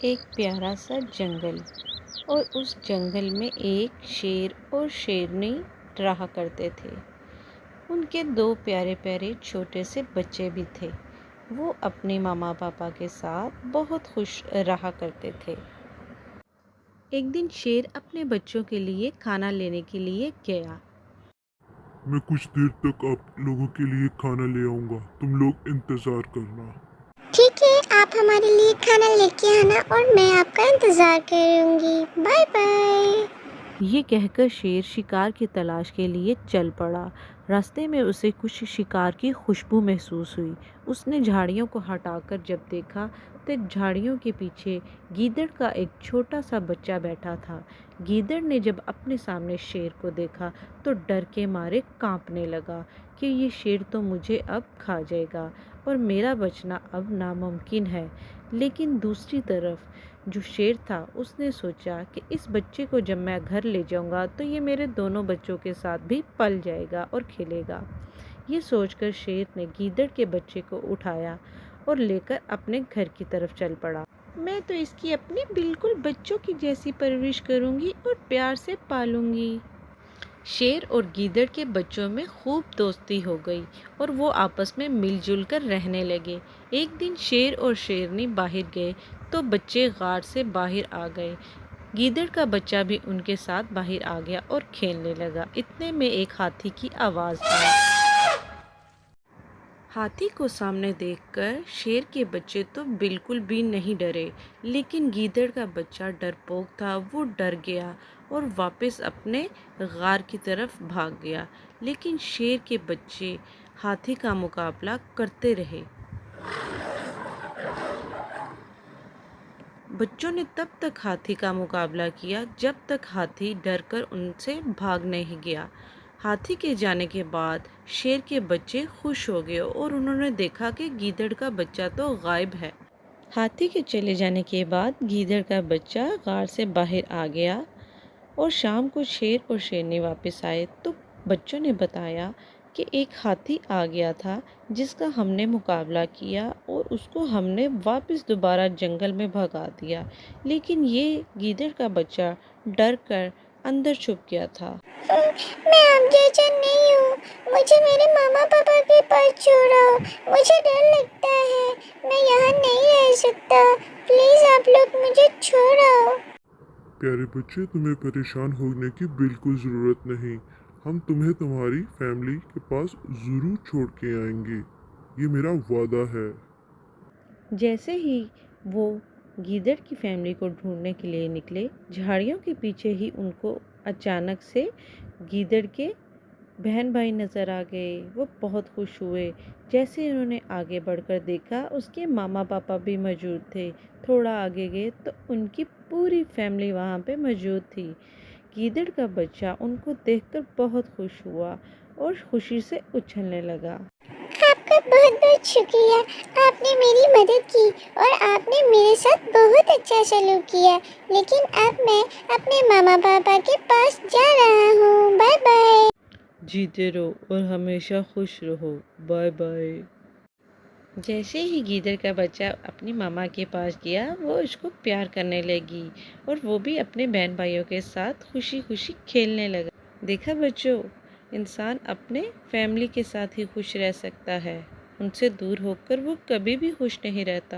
एक प्यारा सा जंगल और उस जंगल में एक शेर और शेरनी रहा करते थे। उनके दो प्यारे प्यारे छोटे से बच्चे भी थे। वो अपने मामा पापा के साथ बहुत खुश रहा करते थे। एक दिन शेर अपने बच्चों के लिए खाना लेने के लिए गया। मैं कुछ देर तक आप लोगों के लिए खाना ले आऊंगा, तुम लोग इंतजार करना। ठीक है, आप हमारे लिए खाना लेके आना और मैं आपका इंतज़ार करूँगी। Bye bye. ये कहकर शेर शिकार की तलाश के लिए चल पड़ा। रास्ते में उसे कुछ शिकार की खुशबू महसूस हुई। उसने झाड़ियों को हटाकर जब देखा तो झाड़ियों के पीछे गीदड़ का एक छोटा सा बच्चा बैठा था। गीदड़ ने जब अपने सामने शेर को देखा तो डर के मारे कांपने लगा कि ये शेर तो मुझे अब खा जाएगा और मेरा बचना अब नामुमकिन है। लेकिन दूसरी तरफ जो शेर था उसने सोचा कि इस बच्चे को जब मैं घर ले जाऊंगा तो ये मेरे दोनों बच्चों के साथ भी पल जाएगा और खेलेगा। ये सोचकर शेर ने गीदड़ के बच्चे को उठाया और लेकर अपने घर की तरफ चल पड़ा। मैं तो इसकी अपनी बिल्कुल बच्चों की जैसी परवरिश करूंगी और प्यार से पालूंगी। शेर और गीदड़ के बच्चों में खूब दोस्ती हो गई और वो आपस में मिलजुल कर रहने लगे। एक दिन शेर और शेरनी बाहर गए तो बच्चे गार से बाहर आ गए। गीदड़ का बच्चा भी उनके साथ बाहर आ गया और खेलने लगा। इतने में एक हाथी की आवाज़ आई। हाथी को सामने देखकर शेर के बच्चे तो बिल्कुल भी नहीं डरे, लेकिन गीदड़ का बच्चा डरपोक था। वो डर गया और वापस अपने गार की तरफ भाग गया। लेकिन शेर के बच्चे हाथी का मुकाबला करते रहे। बच्चों ने तब तक हाथी का मुकाबला किया जब तक हाथी डरकर उनसे भाग नहीं गया। हाथी के जाने के बाद शेर के बच्चे खुश हो गए और उन्होंने देखा कि गीदड़ का बच्चा तो गायब है। हाथी के चले जाने के बाद गीदड़ का बच्चा गार से बाहर आ गया और शाम को शेर और शेरनी वापस आए तो बच्चों ने बताया कि एक हाथी आ गया था जिसका हमने मुकाबला किया और उसको हमने वापस दोबारा जंगल में भगा दिया, लेकिन ये गीदड़ का बच्चा डर कर अंदर छुप गया था। मैं आप जैसा नहीं हूँ। मुझे मेरे मामा पापा के पास छोड़ो। मुझे डर लगता है। मैं यहाँ नहीं रह सकता। प्लीज़ आप लोग मुझे छोड़ो। प्यारे बच्चे, तुम्हें परेशान होने की बिल्कुल ज़रूरत नहीं। हम तुम्हें तुम्हारी फैमिली के पास ज़रूर छोड़ के आएंगे, ये मेरा वादा है। जैसे ही वो गीदड़ की फैमिली को ढूंढने के लिए निकले, झाड़ियों के पीछे ही उनको अचानक से गीदड़ के बहन भाई नज़र आ गए। वो बहुत खुश हुए। जैसे ही उन्होंने आगे बढ़कर देखा उसके मामा पापा भी मौजूद थे। थोड़ा आगे गए तो उनकी पूरी फैमिली वहाँ पे मौजूद थी। गीदड़ का बच्चा उनको देखकर बहुत खुश हुआ और खुशी से उछलने लगा। आपका बहुत बहुत शुक्रिया। आपने मेरी मदद की और आपने मेरे साथ बहुत अच्छा सलूक किया। लेकिन अब मैं अपने मामा पापा के पास जा रहा हूँ। Bye bye. जीते रहो और हमेशा खुश रहो। Bye bye. जैसे ही गीदड़ का बच्चा अपनी मामा के पास गया वो उसको प्यार करने लगी और वो भी अपने बहन भाइयों के साथ खुशी खुशी खेलने लगा। देखा बच्चों, इंसान अपने फैमिली के साथ ही खुश रह सकता है, उनसे दूर होकर वो कभी भी खुश नहीं रहता।